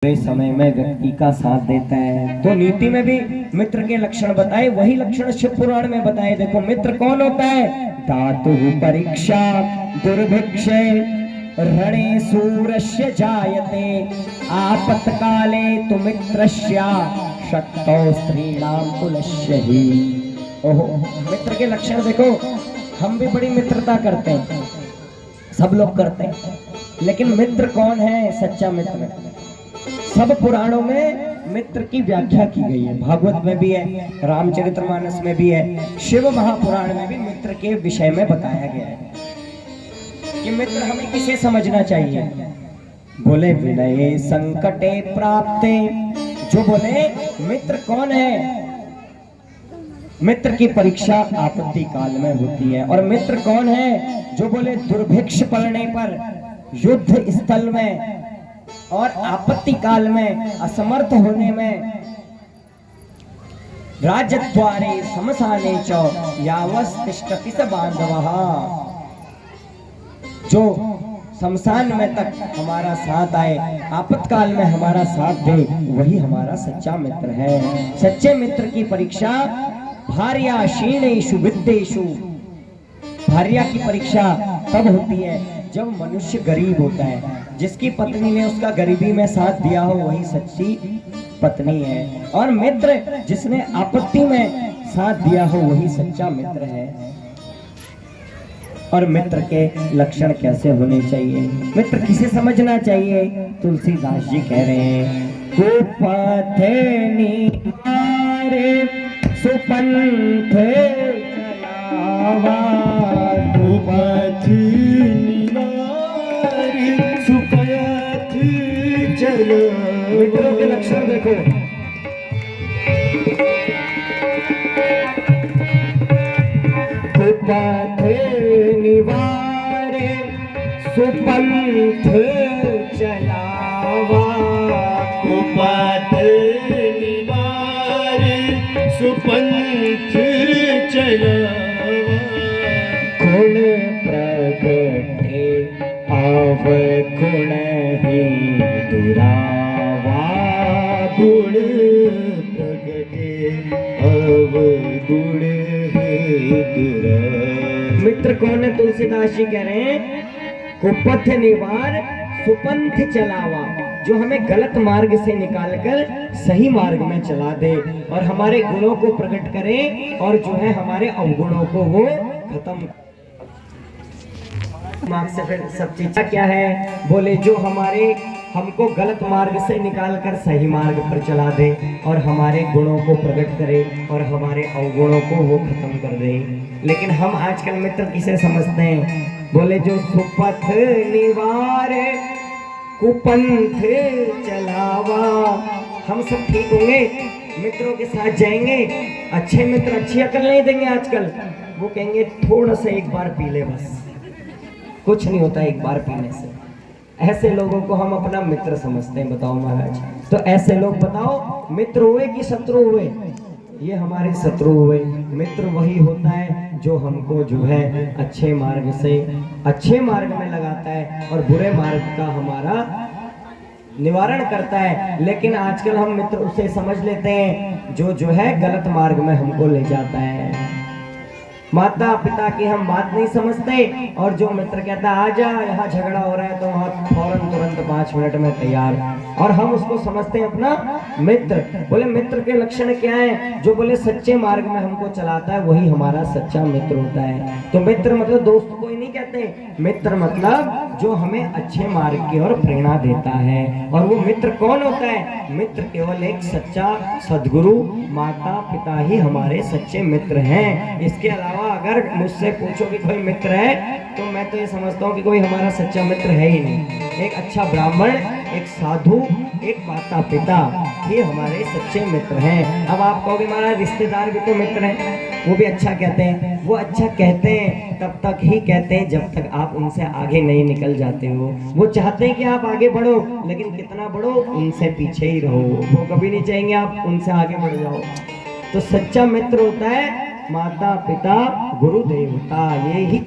बुरे समय में व्यक्ति का साथ देता है। तो नीति में भी मित्र के लक्षण बताए, वही लक्षण शिव पुराण में बताए। देखो मित्र कौन होता है? धातु परीक्षा दुर्भिक्षे रणे सूरस्य जायते आपत्काले तु मित्रस्य शक्तो स्त्रीणाम कुलस्य ही। ओहो, मित्र के लक्षण देखो। हम भी बड़ी मित्रता करते हैं, सब लोग करते हैं, लेकिन मित्र कौन है? सच्चा मित्र। सब पुराणों में मित्र की व्याख्या की गई है, भागवत में भी है, रामचरितमानस में भी है, शिव महापुराण में भी मित्र के विषय में बताया गया है कि मित्र हमें किसे समझना चाहिए। बोले विनय संकटे प्राप्ते, जो बोले मित्र कौन है? मित्र की परीक्षा आपत्ति काल में होती है। और मित्र कौन है? जो बोले दुर्भिक्ष पड़ने पर, युद्ध स्थल में और आपत्ति काल में, असमर्थ होने में, राजद्वारे समसाने च यावस्तिष्ठति स बांधवः, जो शमशान में तक हमारा साथ आए, आपातकाल में हमारा साथ दे, वही हमारा सच्चा मित्र है। सच्चे मित्र की परीक्षा भार्या क्षीणेषु विद्येषु, भार्या की परीक्षा तब होती है जब मनुष्य गरीब होता है। जिसकी पत्नी ने उसका गरीबी में साथ दिया हो, वही सच्ची पत्नी है। और मित्र जिसने आपत्ति में साथ दिया हो, वही सच्चा मित्र है। और मित्र के लक्षण कैसे होने चाहिए, मित्र किसे समझना चाहिए? तुलसीदास जी कह रहे हैं, कुपथ निवारे सुपंथ चलावा, कुपथ निवारे सुपंथ चलावा। मित्रों के लक्षण देखो। कुपथ निवारे सुपंथ चलावा, कुपथ निवारे सुपंथ चलावा। गुण प्रगटे अवगुण ही दुरावा, गुण प्रगटे अवगुण ही दुरावा। मित्र कौन है? तुलसीदास जी कह रहे हैं, कुपथ निवार सुपंथ चलावा, जो हमें गलत मार्ग से निकालकर सही मार्ग में चला दे और हमारे गुणों को प्रकट करे, और जो है हमारे अवगुणों को वो खत्म। मार्ग से फिर सब चीज क्या है? बोले जो हमारे हमको गलत मार्ग से निकालकर सही मार्ग पर चला दे और हमारे गुणों को प्रकट करे और हमारे अवगुणों को वो खत्म कर दे। लेकिन हम आजकल मित्र किसे समझते हैं? बोले जो सुपथ निवारे कुपंथ चलावा। हम सब ठीक होंगे, मित्रों के साथ जाएंगे, अच्छे मित्र अच्छी अकल नहीं देंगे आजकल। वो कहेंगे थोड़ा सा एक बार पी ले, बस कुछ नहीं होता एक बार पीने से। ऐसे लोगों को हम अपना मित्र समझते हैं। बताओ महाराज, तो ऐसे लोग बताओ मित्र हुए कि शत्रु हुए? ये हमारे शत्रु हुए। मित्र वही होता है जो हमको जो है अच्छे मार्ग से अच्छे मार्ग में लगाता है और बुरे मार्ग का हमारा निवारण करता है। लेकिन आजकल हम मित्र उसे समझ लेते हैं जो है गलत मार्ग में हमको ले जाता है। माता पिता की हम बात नहीं समझते, और जो मित्र कहता है आजा यहाँ झगड़ा हो रहा है, तो वहाँ फौरन तुरंत 5 मिनट में तैयार, और हम उसको समझते हैं अपना मित्र। बोले मित्र के लक्षण क्या है? जो बोले सच्चे मार्ग में हमको चलाता है, वही हमारा सच्चा मित्र होता है। तो मित्र मतलब दोस्त कोई नहीं कहते, मित्र मतलब जो हमें अच्छे मार्ग की ओर प्रेरणा देता है। और वो मित्र कौन होता है? मित्र केवल एक सच्चा सद्गुरु माता पिता ही हमारे सच्चे मित्र हैं। इसके अलावा अगर मुझसे पूछो कि कोई मित्र है, तो मैं तो ये समझता हूँ कि कोई हमारा सच्चा मित्र है ही नहीं। एक अच्छा ब्राह्मण, एक साधु, एक माता पिता, ये हमारे सच्चे मित्र हैं। अब आप कहोगे हमारा रिश्तेदार भी तो मित्र हैं, वो भी अच्छा कहते हैं। वो अच्छा कहते हैं तब तक ही कहते हैं जब तक आप उनसे आगे नहीं निकल जाते हो। वो चाहते हैं कि आप आगे बढ़ो, लेकिन कितना बढ़ो, उनसे पीछे ही रहो। वो कभी नहीं चाहेंगे आप उनसे आगे बढ़ जाओ। तो सच्चा मित्र होता है माता पिता गुरु देवता, ये ही